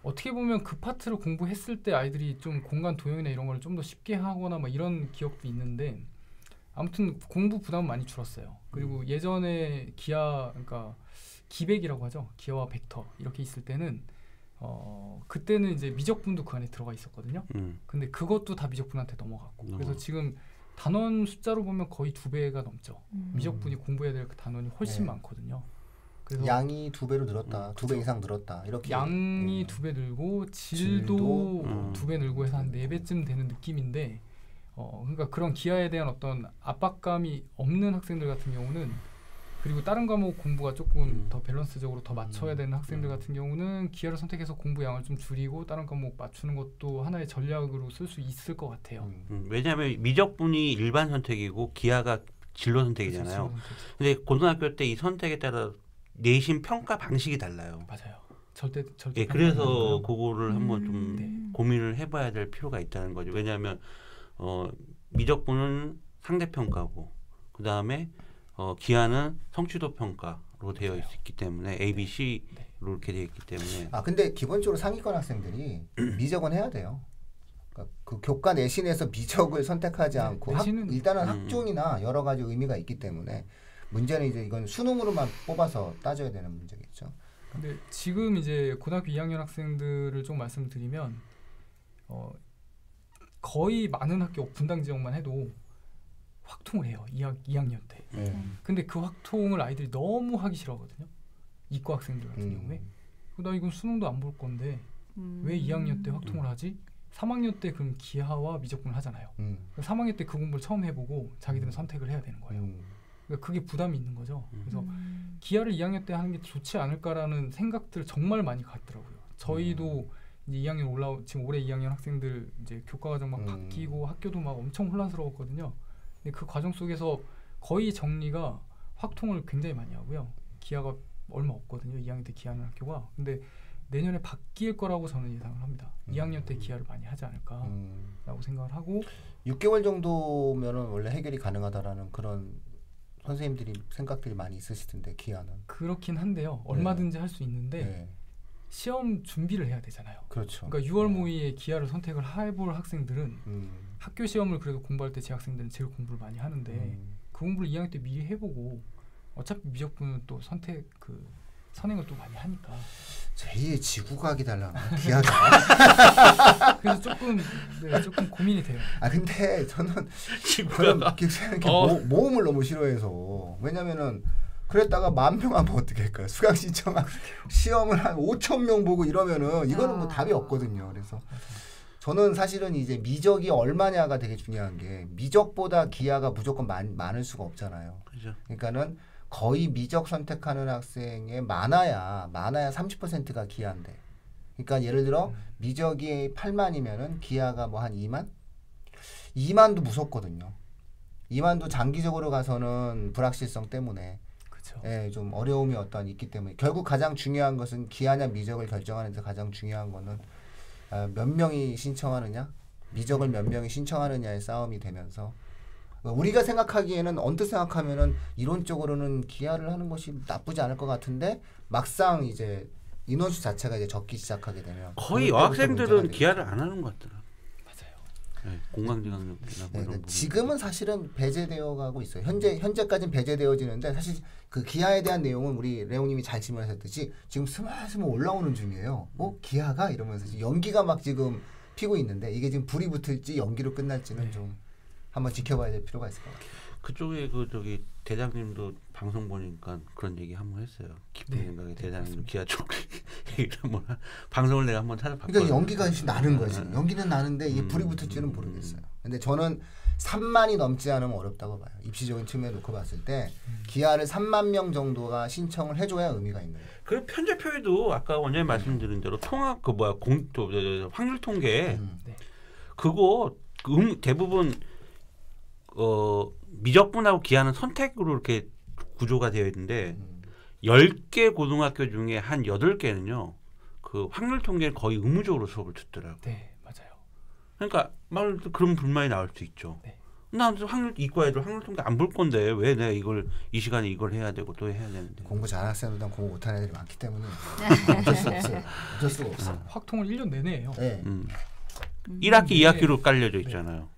어떻게 보면 그 파트를 공부했을 때 아이들이 좀 공간 도형이나 이런 걸 좀 더 쉽게 하거나 뭐 이런 기억도 있는데 아무튼 공부 부담은 많이 줄었어요. 그리고 예전에 기하 그러니까 기백이라고 하죠. 기하와 벡터 이렇게 있을 때는 그때는 이제 미적분도 그 안에 들어가 있었거든요. 근데 그것도 다 미적분한테 넘어갔고 그래서 지금 단원 숫자로 보면 거의 2배가 넘죠. 미적분이 공부해야 될 그 단원이 훨씬 많거든요. 그래서 양이 2배로 늘었다, 2배 이상 늘었다 이렇게. 양이 2배 늘고 질도 2배 늘고 해서 한 4배쯤 되는 느낌인데, 그러니까 그런 기하에 대한 어떤 압박감이 없는 학생들 같은 경우는, 그리고 다른 과목 공부가 조금 더 밸런스적으로 더 맞춰야 되는 학생들 같은 경우는 기하를 선택해서 공부 양을 좀 줄이고 다른 과목 맞추는 것도 하나의 전략으로 쓸 수 있을 것 같아요. 왜냐하면 미적분이 일반 선택이고 기하가 진로 선택이잖아요. 근데 고등학교 때 이 선택에 따라 내신 평가 방식이 달라요. 맞아요. 절대 예, 그래서 그거를 한번 좀 네. 고민을 해봐야 될 필요가 있다는 거죠. 왜냐하면 미적분은 상대평가고 그 다음에 기하는 성취도 평가로 되어 있기 때문에 A, B, C로 이렇게 되어 있기 때문에. 근데 기본적으로 상위권 학생들이 미적은 해야 돼요. 그러니까 그 교과 내신에서 미적을 선택하지 않고 일단은 학종이나 여러 가지 의미가 있기 때문에 문제는 이제 이건 수능으로만 뽑아서 따져야 되는 문제겠죠. 근데 지금 이제 고등학교 2학년 학생들을 좀 말씀드리면 거의 많은 학교 분당 지역만 해도 확통을 해요. 2학년 때. 근데 그 확통을 아이들이 너무 하기 싫어하거든요. 이과 학생들 같은 경우에. 나 이건 수능도 안 볼 건데 왜 2학년 때 확통을 하지? 3학년 때 그럼 기하와 미적분을 하잖아요. 3학년 때 그 공부를 처음 해보고 자기들은 선택을 해야 되는 거예요. 그러니까 그게 부담이 있는 거죠. 그래서 기하를 2학년 때 하는 게 좋지 않을까라는 생각들을 정말 많이 갖더라고요. 저희도 이제 2학년 지금 올해 2학년 학생들 이제 교과 과정 막 바뀌고 학교도 막 엄청 혼란스러웠거든요. 근데 그 과정 속에서 거의 정리가 확통을 굉장히 많이 하고요. 기하가 얼마 없거든요. 2학년 때 기하는 학교가. 근데 내년에 바뀔 거라고 저는 예상을 합니다. 2학년 때 기하를 많이 하지 않을까라고 생각을 하고 6개월 정도면은 원래 해결이 가능하다라는 그런 선생님들이 생각들이 많이 있으실 텐데 기하는 그렇긴 한데요. 얼마든지 할 수 있는데 시험 준비를 해야 되잖아요. 그렇죠. 그러니까 6월 모의에 기하를 선택을 해볼 학생들은 학교 시험을 그래도 공부할 때 제 학생들은 제일 공부를 많이 하는데 그 공부를 2학년 때 미리 해보고 어차피 미적분은 또 선행을 또 많이 하니까 제2의 지구과학이 달라나 기하가. 그래서 조금 고민이 돼요. 근데 저는 모험을 너무 싫어해서. 왜냐면은 그랬다가 10,000명 하면 어떻게 할까요? 수강 신청한 시험을 한 5,000명 보고 이러면은 이거는 뭐 답이 없거든요. 그래서 저는 사실은 이제 미적이 얼마냐가 되게 중요한 게 미적보다 기하가 무조건 많을 수가 없잖아요. 그죠. 그러니까는 거의 미적 선택하는 학생의 많아야 30%가 기하인데. 그러니까 예를 들어 미적이 8만이면은 기하가 뭐 한 2만? 2만도 무섭거든요. 2만도 장기적으로 가서는 불확실성 때문에 예, 좀 어려움이 있기 때문에 결국 가장 중요한 것은 기하냐 미적을 결정하는 데 가장 중요한 거는 몇 명이 신청하느냐, 미적을 몇 명이 신청하느냐의 싸움이 되면서 우리가 생각하기에는 언뜻 생각하면은 이론적으로는 기하를 하는 것이 나쁘지 않을 것 같은데 막상 이제 인원수 자체가 이제 적기 시작하게 되면 거의 여학생들은 기하를 안 하는 것 같더라. 맞아요. 네, 공강지각력이나 뭐 네, 이런 그러니까 부분. 지금은 사실은 배제되어 가고 있어요. 현재까지는 배제되어지는데 사실 그 기아에 대한 내용은 우리 레옹님이 잘 질문하셨듯이 지금 스멀스멀 올라오는 중이에요. 기아가 이러면서 지금 연기가 막 지금 피고 있는데 이게 지금 불이 붙을지 연기로 끝날지는 좀 한번 지켜봐야 될 필요가 있을 것 같아요. 그쪽에 그 저기 대장님도 방송 보니까 그런 얘기 한번 했어요. 깊은 생각에 대장님 기아 쪽 얘기를 한번 방송을 내가 한번 찾아봤거든요. 그러니까 연기가 나는 거지. 연기는 나는데 이게 불이 붙을지는 모르겠어요. 근데 저는 3만이 넘지 않으면 어렵다고 봐요. 입시적인 측면에 놓고 봤을 때 기아를 3만 명 정도가 신청을 해줘야 의미가 있는 거예요. 그 편제표에도 아까 원장님 말씀드린 대로 통합 그 뭐야 확률 통계 그거 대부분 미적분하고 기하는 선택으로 이렇게 구조가 되어 있는데 10개 고등학교 중에 한 8개는요. 그 확률 통계를 거의 의무적으로 수업을 듣더라고요. 네, 맞아요. 그러니까 말 그런 불만이 나올 수 있죠. 네. 나 확률 이과 애들 확률 통계 안 볼 건데 왜 내가 이걸 이 시간에 이걸 해야 되고 또 해야 되는데. 공부 잘하는 학생보다 공부 못하는 애들이 많기 때문에 어쩔 수 없어요. 어쩔 수가 없어. 확통을 1년 내내 해요. 네. 1학기 2학기로 깔려져 있잖아요.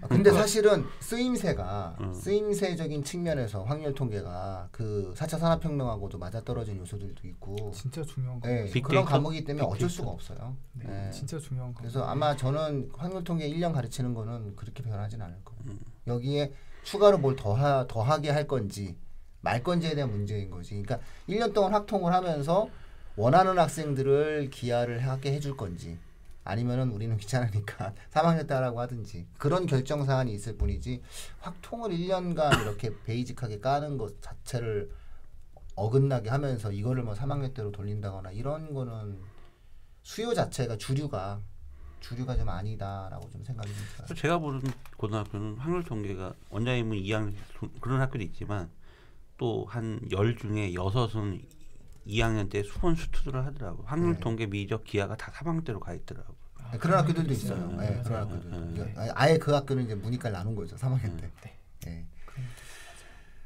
근데 사실은 쓰임새적인 측면에서 확률 통계가 그 4차 산업혁명하고도 맞아떨어진 요소들도 있고 진짜 중요한 거. 네, 빅데이터? 그런 과목이기 때문에 어쩔 빅데이터. 수가 없어요. 네, 네. 진짜 중요한 거. 그래서 아마 저는 확률 통계 1년 가르치는 거는 그렇게 변하진 않을 거예요. 여기에 추가로 뭘 더하게 할 건지 말 건지에 대한 문제인 거지. 그러니까 1년 동안 확통을 하면서 원하는 학생들을 기하를 하게 해줄 건지 아니면은 우리는 귀찮으니까 3학년 때 하라고 하든지 그런 결정 사안이 있을 뿐이지 확통을 1년간 이렇게 베이직하게 까는 것 자체를 어긋나게 하면서 이거를 뭐 3학년 때로 돌린다거나 이런 거는 수요 자체가 주류가 좀 아니다라고 좀 생각이 좀 들어요. 제가 보는 고등학교는 확률 통계가 원장님은 2학년 그런 학교도 있지만 또 한 10 중에 6은 2학년 때 수원 수투들을 하더라고. 확률 통계 미적 기하가 다 3학년 때로 가 있더라고. 네, 그런 학교들도 있어요. 네, 그런 학교들. 아예 그 학교는 이제 문이과를 나눈 거죠. 3학년 때. 네.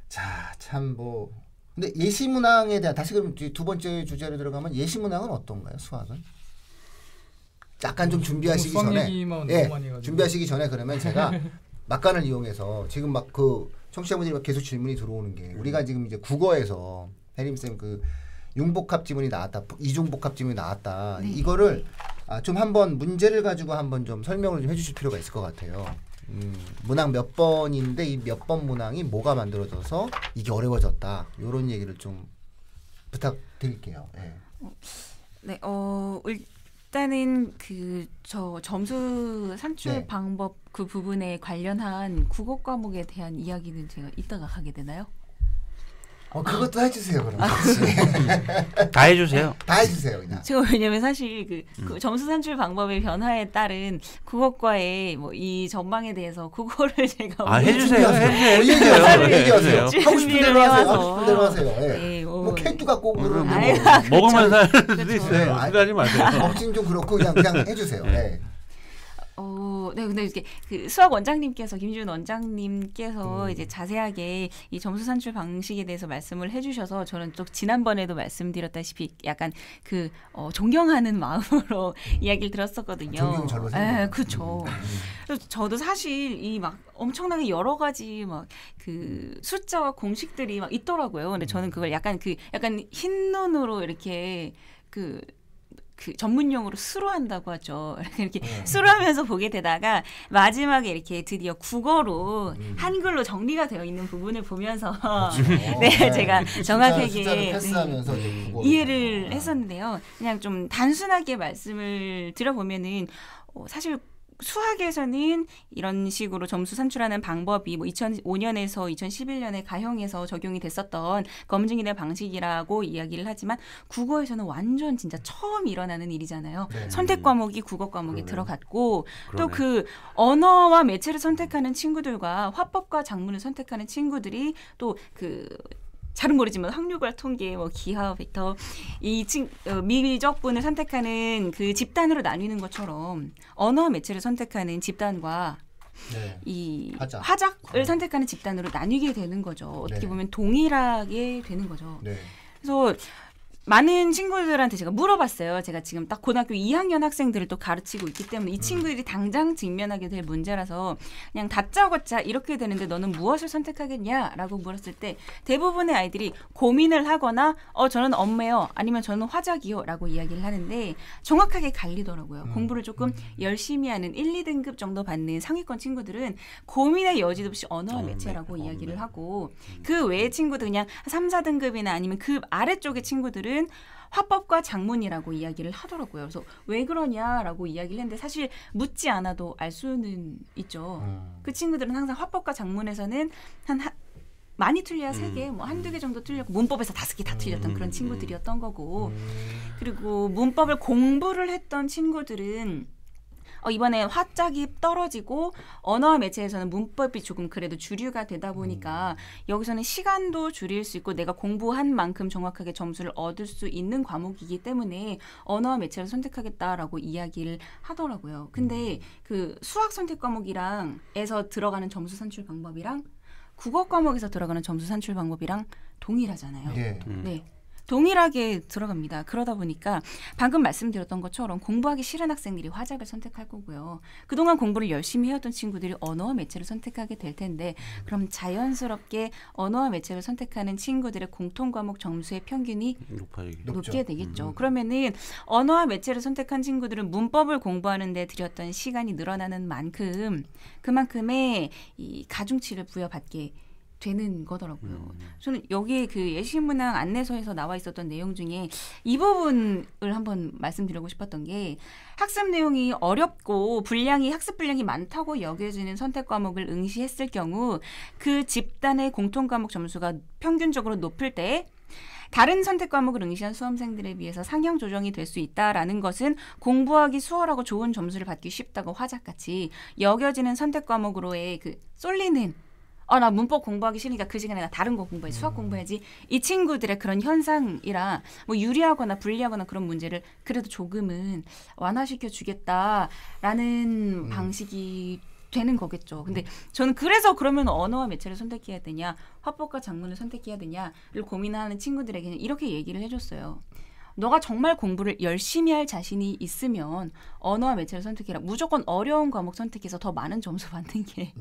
자, 참 뭐 근데 예시문항에 대한 다시 그럼 두 번째 주제로 들어가면 예시문항은 어떤가요? 수학은? 약간 좀 준비하시기 수학 전에 얘기만 너무 많이 해가지고. 준비하시기 전에 그러면 제가 막간을 이용해서 지금 막 그 청취자분들이 계속 질문이 들어오는 게 우리가 지금 이제 국어에서 혜림쌤 그 융복합 지문이 나왔다, 이중복합 지문이 나왔다. 이거를 좀 한번 문제를 가지고 한번 좀 설명을 좀 해주실 필요가 있을 것 같아요. 문항 몇 번인데 이 몇 번 문항이 뭐가 만들어져서 이게 어려워졌다. 이런 얘기를 좀 부탁드릴게요. 네. 네, 일단은 저 점수 산출 네. 방법 그 부분에 관련한 국어 과목에 대한 이야기는 제가 이따가 하게 되나요? 그것도 해주세요. 그럼 다 해주세요. 다 해주세요 그냥. 제가 왜냐면 사실 그 점수 산출 방법의 변화에 따른 국어과의 뭐 이 전망에 대해서 국어를 제가 해주세요. 얘기하세요. 하고 싶은 준비를 대로 하세요. 해와서. 하고 싶은 대로 하세요. 예. 네, 뭐 케이크 갖고 그러는 아유, 뭐 먹으면서 할 수도 그렇죠. 있어요. 하지 마세요. 먹진 좀 그렇고 그냥 해주세요. 네. 네, 근데 이렇게 그 수학 원장님께서 김지훈 원장님께서 이제 자세하게 이 점수 산출 방식에 대해서 말씀을 해주셔서 저는 또 지난번에도 말씀드렸다시피 약간 존경하는 마음으로 이야기를 들었었거든요. 존경 절로 생겨요. 그렇죠. 그래서 저도 사실 이 막 엄청나게 여러 가지 막 그 숫자와 공식들이 막 있더라고요. 근데 저는 그걸 약간 흰 눈으로 이렇게 그 전문용어로 수로한다고 하죠. 이렇게 수로하면서 보게 되다가 마지막에 이렇게 드디어 국어로 한글로 정리가 되어 있는 부분을 보면서 네, 제가 정확하게 패스하면서 이해를 했었는데요. 그냥 좀 단순하게 말씀을 드려보면은 사실 수학에서는 이런 식으로 점수 산출하는 방법이 뭐 2005년에서 2011년에 가형에서 적용이 됐었던 검증인의 방식이라고 이야기를 하지만 국어에서는 완전 진짜 처음 일어나는 일이잖아요. 네. 선택 과목이 국어 과목에 그러네. 들어갔고 또 그러네. 그 언어와 매체를 선택하는 친구들과 화법과 작문을 선택하는 친구들이 또 잘은 모르지만 확률과 통계, 뭐 기하, 벡터 미적분을 선택하는 그 집단으로 나뉘는 것처럼 언어 매체를 선택하는 집단과 이 화작을 선택하는 집단으로 나뉘게 되는 거죠. 어떻게 네. 보면 동일하게 되는 거죠. 네. 그래서 많은 친구들한테 제가 물어봤어요. 제가 지금 딱 고등학교 2학년 학생들을 또 가르치고 있기 때문에 이 친구들이 당장 직면하게 될 문제라서 그냥 다짜고짜 이렇게 되는데 너는 무엇을 선택하겠냐라고 물었을 때 대부분의 아이들이 고민을 하거나 저는 엄매요 아니면 저는 화작이요 라고 이야기를 하는데 정확하게 갈리더라고요. 공부를 조금 열심히 하는 1, 2등급 정도 받는 상위권 친구들은 고민의 여지도 없이 언어와 매체라고 이야기를 하고 그 외의 친구들 그냥 3, 4등급이나 아니면 그 아래쪽의 친구들은 화법과 작문이라고 이야기를 하더라고요. 그래서 왜 그러냐라고 이야기를 했는데 사실 묻지 않아도 알 수는 있죠. 그 친구들은 항상 화법과 작문에서는 많이 틀려야 3개, 뭐 한두 개 정도 틀렸고 문법에서 5개 다 틀렸던 그런 친구들이었던 거고 그리고 문법을 공부를 했던 친구들은 이번에 화짝이 떨어지고 언어와 매체에서는 문법이 조금 그래도 주류가 되다 보니까 여기서는 시간도 줄일 수 있고 내가 공부한 만큼 정확하게 점수를 얻을 수 있는 과목이기 때문에 언어와 매체를 선택하겠다라고 이야기를 하더라고요. 근데 그 수학 선택 과목이랑에서 들어가는 점수 산출 방법이랑 국어 과목에서 들어가는 점수 산출 방법이랑 동일하잖아요. 예. 네. 동일하게 들어갑니다. 그러다 보니까 방금 말씀드렸던 것처럼 공부하기 싫은 학생들이 화작을 선택할 거고요. 그동안 공부를 열심히 해왔던 친구들이 언어와 매체를 선택하게 될 텐데 그럼 자연스럽게 언어와 매체를 선택하는 친구들의 공통 과목 점수의 평균이 높게 되겠죠. 그러면은 언어와 매체를 선택한 친구들은 문법을 공부하는 데 들였던 시간이 늘어나는 만큼 그만큼의 이 가중치를 부여받게 되는 거더라고요. 저는 여기 그 예시문항 안내서에서 나와 있었던 내용 중에 이 부분을 한번 말씀드리고 싶었던 게 학습 내용이 어렵고 학습 분량이 많다고 여겨지는 선택 과목을 응시했을 경우 그 집단의 공통 과목 점수가 평균적으로 높을 때 다른 선택 과목을 응시한 수험생들에 비해서 상향 조정이 될 수 있다라는 것은 공부하기 수월하고 좋은 점수를 받기 쉽다고 화작같이 여겨지는 선택 과목으로의 그 쏠리는 나 문법 공부하기 싫으니까 그 시간에 나 다른 거 공부해 수학 공부해야지 이 친구들의 그런 현상이라 뭐 유리하거나 불리하거나 그런 문제를 그래도 조금은 완화시켜 주겠다라는 방식이 되는 거겠죠. 근데 저는 그래서 그러면 언어와 매체를 선택해야 되냐 화법과 작문을 선택해야 되냐를 고민하는 친구들에게는 이렇게 얘기를 해줬어요. 너가 정말 공부를 열심히 할 자신이 있으면 언어와 매체를 선택해라. 무조건 어려운 과목 선택해서 더 많은 점수 받는 게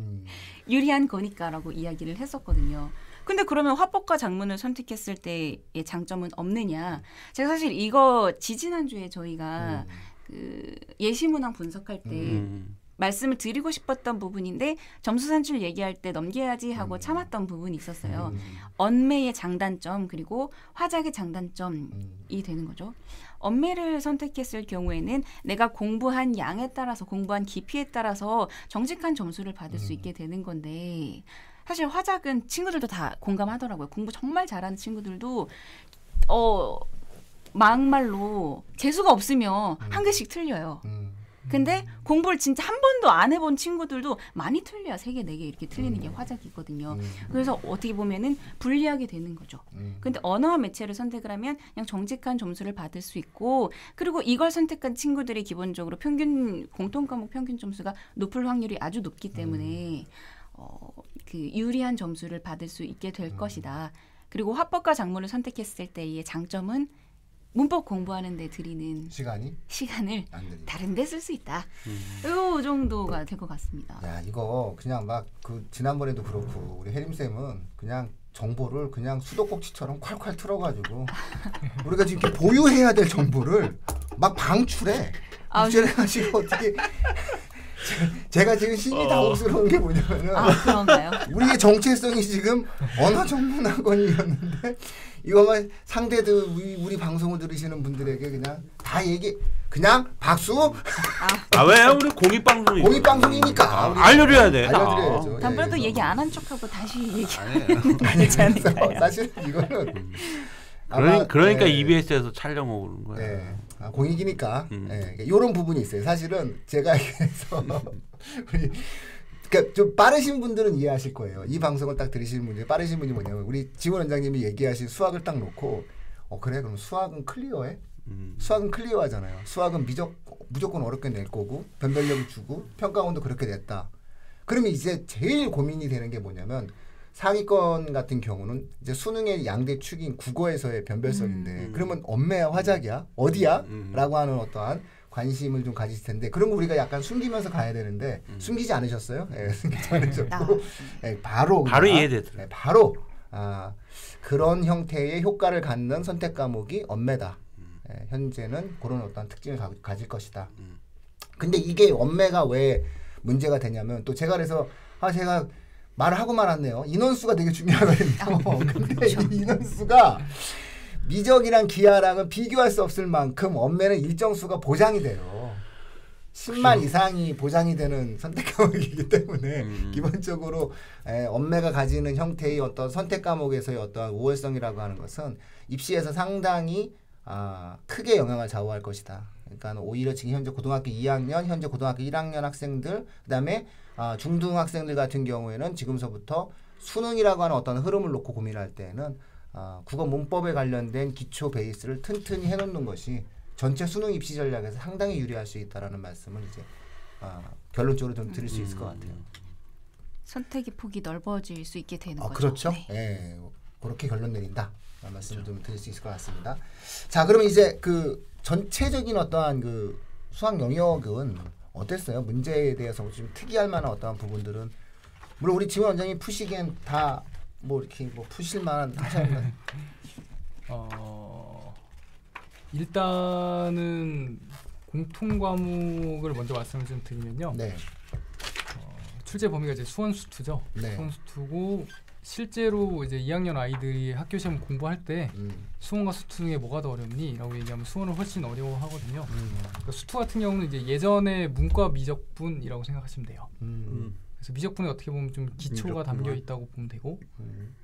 유리한 거니까라고 이야기를 했었거든요. 근데 그러면 화법과 작문을 선택했을 때의 장점은 없느냐. 제가 사실 이거 지지난주에 저희가 그 예시문항 분석할 때 말씀을 드리고 싶었던 부분인데 점수 산출 얘기할 때 넘겨야지 하고 참았던 부분이 있었어요. 언매의 장단점 그리고 화작의 장단점이 되는 거죠. 언매를 선택했을 경우에는 내가 공부한 양에 따라서 공부한 깊이에 따라서 정직한 점수를 받을 수 있게 되는 건데 사실 화작은 친구들도 다 공감하더라고요. 공부 정말 잘하는 친구들도 막말로 재수가 없으면 한 개씩 틀려요. 근데 공부를 진짜 한 번도 안 해본 친구들도 많이 틀려야 3개, 4개 이렇게 틀리는 게 화작이거든요. 그래서 어떻게 보면은 불리하게 되는 거죠. 근데 언어와 매체를 선택을 하면 그냥 정직한 점수를 받을 수 있고 그리고 이걸 선택한 친구들이 기본적으로 공통 과목 평균 점수가 높을 확률이 아주 높기 때문에 그 유리한 점수를 받을 수 있게 될 것이다. 그리고 화법과 작문을 선택했을 때의 장점은 문법 공부하는 데 들이는 시간을 다른 데 쓸 수 있다. 이 정도가 될 것 같습니다. 야, 이거 그냥 막 그 지난번에도 그렇고 우리 혜림쌤은 그냥 정보를 그냥 수도꼭지처럼 콸콸 틀어가지고 우리가 지금 이렇게 보유해야 될 정보를 막 방출해. 그래가지고 어떻게 제가 지금 심히 당혹스러운 게 뭐냐면은 그런가요? 우리의 정체성이 지금 언어전문학원이었는데 이거만 상대들 우리 방송을 들으시는 분들에게 그냥 다 그냥 박수. 왜 우리 공익방송이니까 알려줘야 돼. 알려드려야죠. 다음번에도 얘기 안 한 척하고 다시 얘기하면 되지 않을까요? 사실 이거는 그러니까 EBS에서 촬영 오는 거야. 네. 공익이니까 이런 부분이 있어요. 사실은 제가 얘기해서 그러니까 좀 빠르신 분들은 이해하실 거예요. 이 방송을 딱 들으시는 분들 빠르신 분이 뭐냐면 우리 지원 원장님이 얘기하신 수학을 딱 놓고 그래 그럼 수학은 클리어해? 수학은 클리어하잖아요. 수학은 무조건 어렵게 낼 거고 변별력을 주고 평가원도 그렇게 냈다. 그러면 이제 제일 고민이 되는 게 뭐냐면 상위권 같은 경우는 이제 수능의 양대 축인 국어에서의 변별성인데 그러면 엄매야 화작이야 어디야? 라고 하는 어떠한 관심을 좀 가지실 텐데 그런 거 우리가 약간 숨기면서 가야 되는데 숨기지 않으셨어요? 예, 숨기지 않으셨고 예, 바로 이해되더라고요. 예, 바로 그런 형태의 효과를 갖는 선택 과목이 엄매다. 예, 현재는 그런 어떤 특징을 가질 것이다. 근데 이게 엄매가 왜 문제가 되냐면 또 제가 그래서 제가 말을 하고 말았네요. 인원수가 되게 중요하거든요. 근데 이 인원수가 미적이랑 기하랑은 비교할 수 없을 만큼 엄매는 일정 수가 보장이 돼요. 10만 이상이 보장이 되는 선택 과목이기 때문에 기본적으로 엄매가 가지는 형태의 어떤 선택 과목에서의 어떤 우월성이라고 하는 것은 입시에서 상당히 크게 영향을 좌우할 것이다. 그러니까 오히려 지금 현재 고등학교 2학년, 현재 고등학교 1학년 학생들, 그다음에 중등학생들 같은 경우에는 지금서부터 수능이라고 하는 어떤 흐름을 놓고 고민할 때는 국어 문법에 관련된 기초 베이스를 튼튼히 해놓는 것이 전체 수능 입시 전략에서 상당히 유리할 수 있다라는 말씀을 이제 결론적으로 좀 드릴 수 있을 것 같아요. 선택의 폭이 넓어질 수 있게 되는 거죠. 그렇죠. 네. 예, 그렇게 결론 내린다. 말씀을 좀 드릴 수 있을 것 같습니다. 자, 그러면 이제 그 전체적인 어떠한 그 수학 영역은 어땠어요? 문제에 대해서 좀 특이할 만한 어떠한 부분들은 물론 우리 지원 원장님 푸시기엔 다 뭐 이렇게 뭐 푸실 만한 하셨나요? 일단은 공통 과목을 먼저 말씀을 좀 드리면요. 네. 출제 범위가 이제 수원 수투죠. 네. 수원 수투고 실제로 이제 2학년 아이들이 학교 시험 공부할 때 수원과 수투 중에 뭐가 더 어렵니?라고 얘기하면 수원을 훨씬 어려워하거든요. 그러니까 수투 같은 경우는 이제 예전에 문과 미적분이라고 생각하시면 돼요. 그래서 미적분에 어떻게 보면 좀 기초가 담겨 있다고 보면 되고,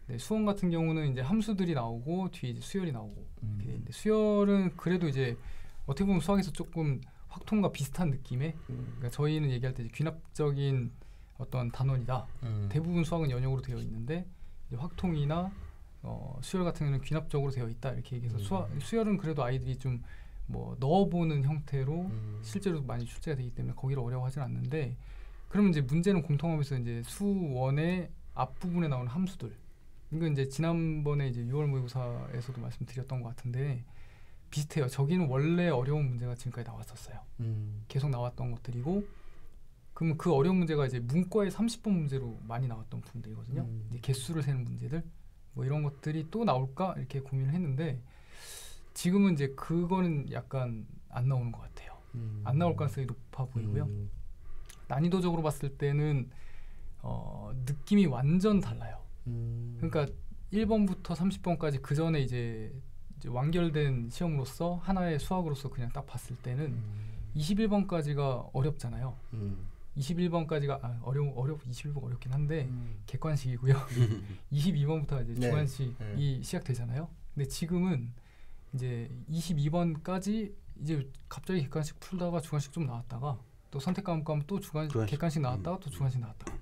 네, 수원 같은 경우는 이제 함수들이 나오고 뒤에 이제 수열이 나오고 이렇게 돼 있는데 수열은 그래도 이제 어떻게 보면 수학에서 조금 확통과 비슷한 느낌의, 그러니까 저희는 얘기할 때 이제 귀납적인 어떤 단원이다. 대부분 수학은 연역으로 되어 있는데 이제 확통이나 수열 같은 경우는 귀납적으로 되어 있다 이렇게 얘기해서 수열은 그래도 아이들이 좀 뭐 넣어보는 형태로 실제로 많이 출제가 되기 때문에 거기를 어려워하진 않는데, 그러면 이제 문제는 공통하면서 이제 수원의 앞부분에 나오는 함수들, 이건 이제 지난번에 이제 6월 모의고사에서도 말씀드렸던 것 같은데 비슷해요. 저기는 원래 어려운 문제가 지금까지 나왔었어요. 계속 나왔던 것들이고, 그러면 그 어려운 문제가 이제 문과의 30번 문제로 많이 나왔던 부분들이거든요. 이제 개수를 세는 문제들 뭐 이런 것들이 또 나올까 이렇게 고민을 했는데 지금은 이제 그거는 약간 안 나오는 것 같아요. 안 나올 가능성이 높아 보이고요. 난이도적으로 봤을 때는 느낌이 완전 달라요. 그러니까 1번부터 30번까지 그 전에 이제 완결된 시험으로서 하나의 수학으로서 그냥 딱 봤을 때는 21번까지가 어렵잖아요. 21번까지가 21번 어렵긴 한데 객관식이고요. 22번부터 이제 주관식이 시작되잖아요. 근데 지금은 이제 22번까지 이제 갑자기 객관식 풀다가 주관식 좀 나왔다가 또 선택 과목 가면 또 객관식 나왔다가 또 주관식 나왔다가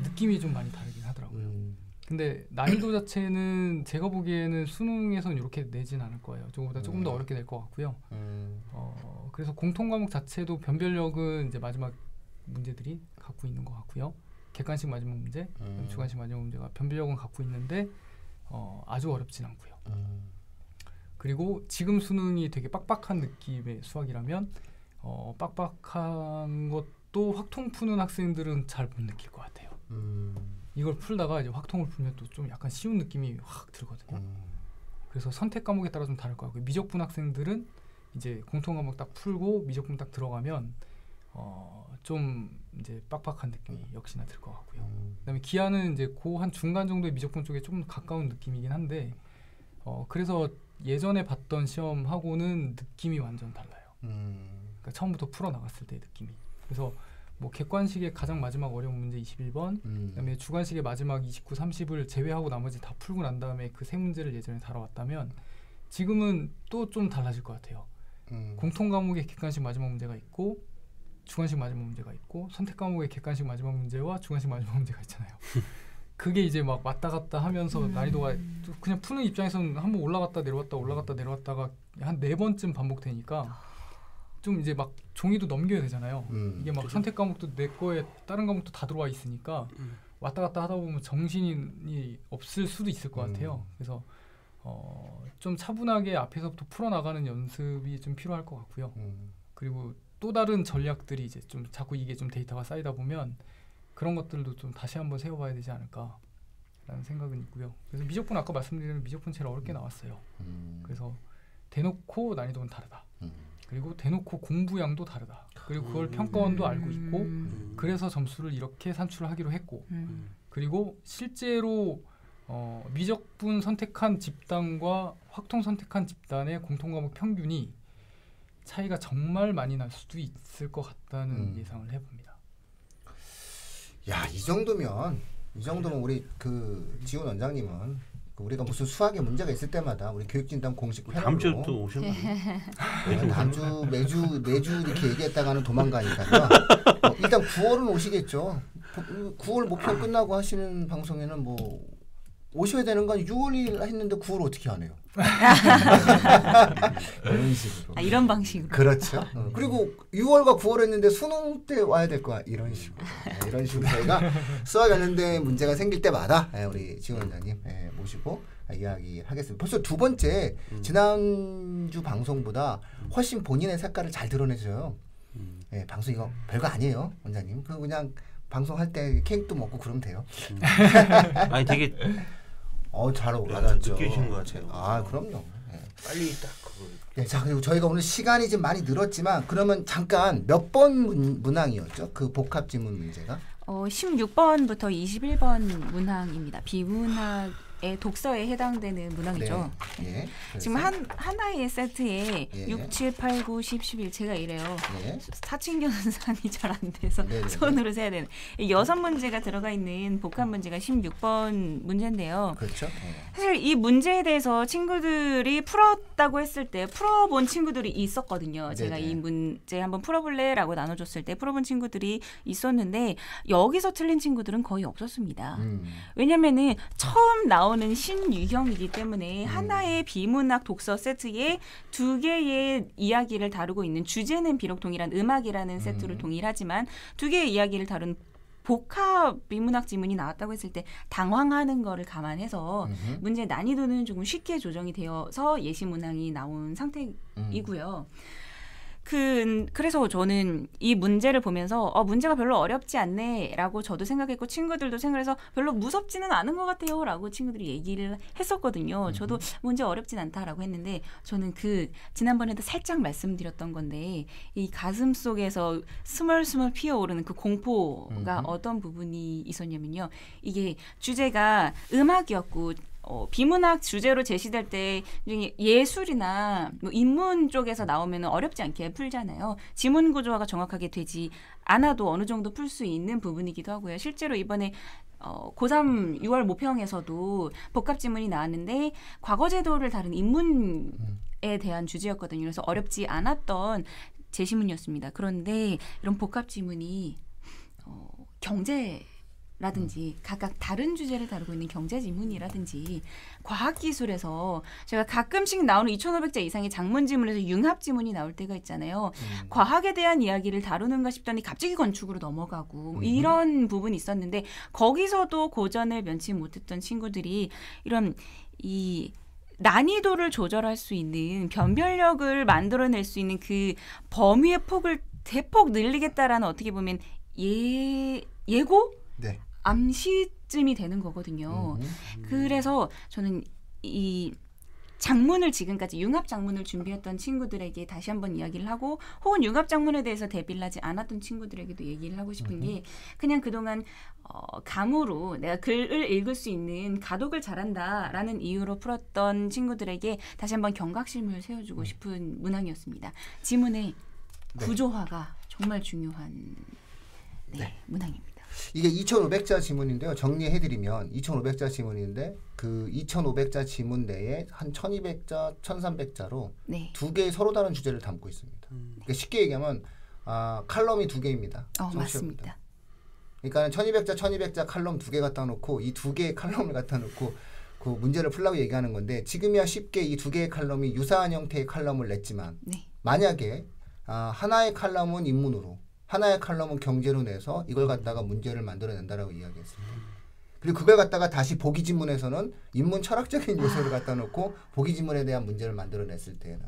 느낌이 좀 많이 다르긴 하더라고요. 근데 난이도 자체는 제가 보기에는 수능에서는 이렇게 내진 않을 거예요. 저거보다 조금 더 어렵게 될 것 같고요. 그래서 공통 과목 자체도 변별력은 이제 마지막 문제들이 갖고 있는 것 같고요. 객관식 마지막 문제, 주관식 마지막 문제가 변별력은 갖고 있는데 아주 어렵진 않고요. 그리고 지금 수능이 되게 빡빡한 느낌의 수학이라면 빡빡한 것도 확통 푸는 학생들은 잘 못 느낄 것 같아요. 이걸 풀다가 이제 확통을 풀면 또 좀 약간 쉬운 느낌이 확 들거든요. 그래서 선택 과목에 따라 좀 다를 것 같고요. 미적분 학생들은 이제 공통 과목 딱 풀고 미적분 딱 들어가면 좀 이제 빡빡한 느낌이 역시나 들 것 같고요. 그다음에 기하는 이제 그 한 중간 정도의 미적분 쪽에 좀 가까운 느낌이긴 한데 그래서 예전에 봤던 시험하고는 느낌이 완전 달라요. 그러니까 처음부터 풀어 나갔을 때의 느낌이. 그래서 뭐 객관식의 가장 마지막 어려운 문제 21번, 그다음에 주관식의 마지막 29, 30을 제외하고 나머지 다 풀고 난 다음에 그 세 문제를 예전에 다뤄왔다면 지금은 또 좀 달라질 것 같아요. 공통 과목의 객관식 마지막 문제가 있고 주관식 마지막 문제가 있고 선택 과목의 객관식 마지막 문제와 주관식 마지막 문제가 있잖아요. 그게 이제 막 왔다 갔다 하면서 난이도가 그냥 푸는 입장에서는 한번 올라갔다 내려왔다가 한 4번쯤 반복되니까 좀 이제 막 종이도 넘겨야 되잖아요. 이게 막 선택 과목도 내 거에 다른 과목도 다 들어와 있으니까 왔다 갔다 하다 보면 정신이 없을 수도 있을 것 같아요. 그래서 좀 차분하게 앞에서부터 풀어나가는 연습이 좀 필요할 것 같고요. 그리고 또 다른 전략들이 이제 좀 자꾸 이게 좀 데이터가 쌓이다 보면 그런 것들도 좀 다시 한번 세워봐야 되지 않을까라는 생각은 있고요. 그래서 미적분 아까 말씀드린 미적분 제일 어렵게 나왔어요. 그래서 대놓고 난이도는 다르다. 그리고 대놓고 공부량도 다르다. 그리고 그걸 평가원도 알고 있고 그래서 점수를 이렇게 산출하기로 했고 그리고 실제로 미적분 선택한 집단과 확통 선택한 집단의 공통과목 평균이 차이가 정말 많이 날 수도 있을 것 같다는 예상을 해봅니다. 야, 이 정도면 우리 그 지훈 원장님은 우리가 무슨 수학에 문제가 있을 때마다 우리 교육진담 공식 패널로 다음 주에 또 오시면 매주 이렇게 얘기했다가는 도망가니까요. 일단 9월은 오시겠죠. 9월 목표 끝나고 하시는 방송에는 뭐 오셔야 되는 건 6월일 했는데 9월 어떻게 안 해요? 이런 식으로. 이런 방식으로. 그렇죠. 그리고 6월과 9월 했는데 수능 때 와야 될 거야. 이런 식으로. 이런 식으로 저희가 수학 관련된 문제가 생길 때마다 우리 지훈 원장님 모시고 이야기하겠습니다. 벌써 두 번째 지난주 방송보다 훨씬 본인의 색깔을 잘 드러내줘요. 방송 이거 별거 아니에요, 원장님. 그냥 방송할 때 케이크도 먹고 그러면 돼요. 아니 되게 잘 오가죠. 느끼시는 것 같아요. 그럼요. 빨리 딱 그걸. 네, 자 그리고 저희가 오늘 시간이 좀 많이 늘었지만 그러면 잠깐 몇 번 문항이었죠? 그 복합 지문 문제가? 16번부터 21번 문항입니다. 비문학의 독서에 해당되는 문항이죠. 네. 지금 하나의 세트에 6, 7, 8, 9, 10, 11 제가 이래요. 사칭 계산이 잘 안 돼서 손으로 세야 되는 6문제가 들어가 있는 복합 문제가 16번 문제인데요. 그렇죠. 사실 이 문제에 대해서 친구들이 풀었다고 했을 때 풀어본 친구들이 있었거든요. 제가 이 문제 한번 풀어볼래라고 나눠줬을 때 풀어본 친구들이 있었는데 여기서 틀린 친구들은 거의 없었습니다. 왜냐면은 처음 나오는 신유형이기 때문에 하나의 비문학 독서 세트에 2개의 이야기를 다루고 있는 주제는 비록 동일한 음악이라는 세트로 동일하지만 2개의 이야기를 다룬 복합 비문학 지문이 나왔다고 했을 때 당황하는 거를 감안해서 문제 난이도는 조금 쉽게 조정이 되어서 예시 문항이 나온 상태이고요. 그래서 저는 이 문제를 보면서 문제가 별로 어렵지 않네라고 저도 생각했고 친구들도 생각해서 별로 무섭지는 않은 것 같아요라고 친구들이 얘기를 했었거든요. 저도 문제 어렵진 않다라고 했는데 저는 지난번에도 살짝 말씀드렸던 건데 이 가슴 속에서 스멀스멀 피어오르는 그 공포가 어떤 부분이 있었냐면요. 이게 주제가 음악이었고 비문학 주제로 제시될 때 예술이나 뭐 인문 쪽에서 나오면 어렵지 않게 풀잖아요. 지문 구조화가 정확하게 되지 않아도 어느 정도 풀 수 있는 부분이기도 하고요. 실제로 이번에 고3 6월 모평에서도 복합 지문이 나왔는데 과거 제도를 다룬 인문에 대한 주제였거든요. 그래서 어렵지 않았던 제시문이었습니다. 그런데 이런 복합 지문이 경제라든지 각각 다른 주제를 다루고 있는 경제 지문이라든지 과학기술에서 제가 가끔씩 나오는 2,500자 이상의 장문 지문에서 융합 지문이 나올 때가 있잖아요. 과학에 대한 이야기를 다루는가 싶더니 갑자기 건축으로 넘어가고 이런 부분이 있었는데 거기서도 고전을 면치 못했던 친구들이 이런 이 난이도를 조절할 수 있는 변별력을 만들어낼 수 있는 그 범위의 폭을 대폭 늘리겠다라는 어떻게 보면 예고? 네. 암시쯤이 되는 거거든요. 그래서 저는 이 장문을 지금까지 융합 장문을 준비했던 친구들에게 다시 한번 이야기를 하고 혹은 융합 장문에 대해서 대비를 하지 않았던 친구들에게도 얘기를 하고 싶은 게 그냥 그동안 감으로 내가 글을 읽을 수 있는 가독을 잘한다라는 이유로 풀었던 친구들에게 다시 한번 경각심을 세워주고 싶은 문항이었습니다. 지문의 구조화가 정말 중요한 문항입니다. 이게 2,500자 지문인데요. 정리해드리면 2,500자 지문인데 그 2,500자 지문 내에 한 1,200자, 1,300자로 두 개의 서로 다른 주제를 담고 있습니다. 그러니까 쉽게 얘기하면 칼럼이 두 개입니다. 맞습니다. 그러니까 1,200자, 1,200자 칼럼 두 개 갖다 놓고 이 두 개의 칼럼을 갖다 놓고 그 문제를 풀라고 얘기하는 건데 지금이야 쉽게 이 두 개의 칼럼이 유사한 형태의 칼럼을 냈지만 만약에 하나의 칼럼은 인문으로 하나의 칼럼은 경제로 하나의 칼럼은 과학으로 이렇게 두 개의 칼럼을 갖다 놓고 이 두 개의 칼럼을 갖다 놓고 그 문제를 풀라고 얘기하는 건데 지금이야 쉽게 이 두 개의 칼럼이 유사한 형태의 칼럼을 냈지만 만약에 하나의 칼럼은 인문으로 하나의 칼럼은 경제로 내서 이걸 갖다가 문제를 만들어낸다라고 이야기했습니다. 그리고 그걸 갖다가 다시 보기 지문에서는 인문 철학적인 요소를 갖다 놓고 보기 지문에 대한 문제를 만들어냈을 때에는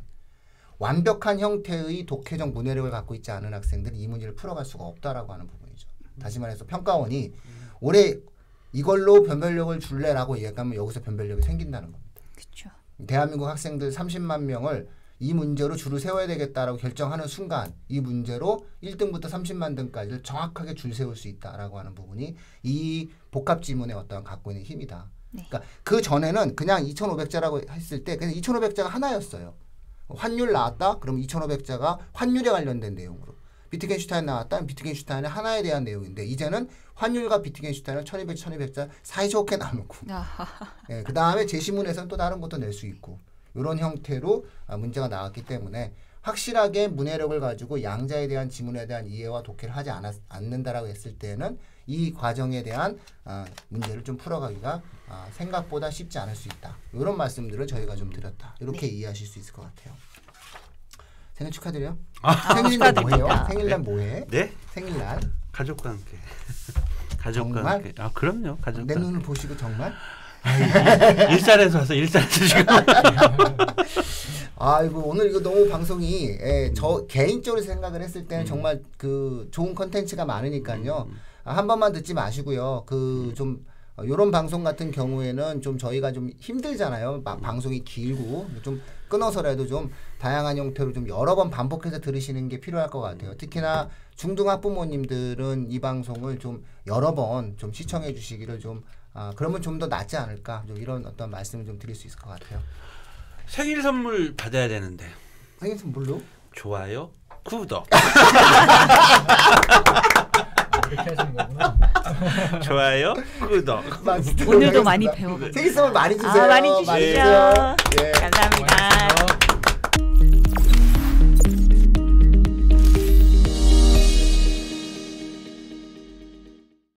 완벽한 형태의 독해적 문해력을 갖고 있지 않은 학생들이 이 문제를 풀어갈 수가 없다라고 하는 부분이죠. 다시 말해서 평가원이 올해 이걸로 변별력을 줄래라고 얘기하면 여기서 변별력이 생긴다는 겁니다. 그렇죠. 대한민국 학생들 30만 명을 이 문제로 줄을 세워야 되겠다라고 결정하는 순간 이 문제로 1등부터 30만 등까지를 정확하게 줄 세울 수 있다라고 하는 부분이 이 복합 지문의 어떤 갖고 있는 힘이다. 네. 그러니까 그 전에는 그냥 2,500자라고 했을 때 그냥 2,500자가 하나였어요. 환율 나왔다? 그럼 2,500자가 환율에 관련된 내용으로. 비트겐슈타인 나왔다? 비트겐슈타인의 하나에 대한 내용인데 이제는 환율과 비트겐슈타인을 1,200, 1,200자 사이좋게 나누고 예, 그 다음에 제시문에서는 또 다른 것도 낼 수 있고 이런 형태로 문제가 나왔기 때문에 확실하게 문해력을 가지고 양자에 대한 지문에 대한 이해와 독해를 하지 않는다라고 했을 때는 이 과정에 대한 문제를 좀 풀어가기가 생각보다 쉽지 않을 수 있다. 이런 말씀들을 저희가 좀 드렸다. 이렇게 이해하실 수 있을 것 같아요. 생일 축하드려요. 생일날 뭐해요? 생일날 뭐해? 네? 생일날 가족과 함께. 가족과 정말? 함께. 아 그럼요. 가족과. 내 눈을 보시고 정말? 일산에서 와서 일산에서 지금. 아이고 오늘 이거 너무 방송이 저 개인적으로 생각을 했을 때는 정말 그 좋은 컨텐츠가 많으니까요. 한 번만 듣지 마시고요. 그 좀 요런 방송 같은 경우에는 좀 저희가 좀 힘들잖아요. 방송이 길고 좀 끊어서라도 좀 다양한 형태로 좀 여러 번 반복해서 들으시는 게 필요할 것 같아요. 특히나 중등 학부모님들은 이 방송을 좀 여러 번 좀 시청해 주시기를 좀 그러면 좀 더 낫지 않을까 좀 이런 어떤 말씀을 좀 드릴 수 있을 것 같아요. 생일 선물 받아야 되는데. 생일 선물로? 좋아요, 구독. 이렇게 하시는 거구나. 좋아요, 구독. 오늘도 많이 배워가지고 생일 선물 많이 주세요. 많이 주시죠. 많이 주세요. 예. 감사합니다.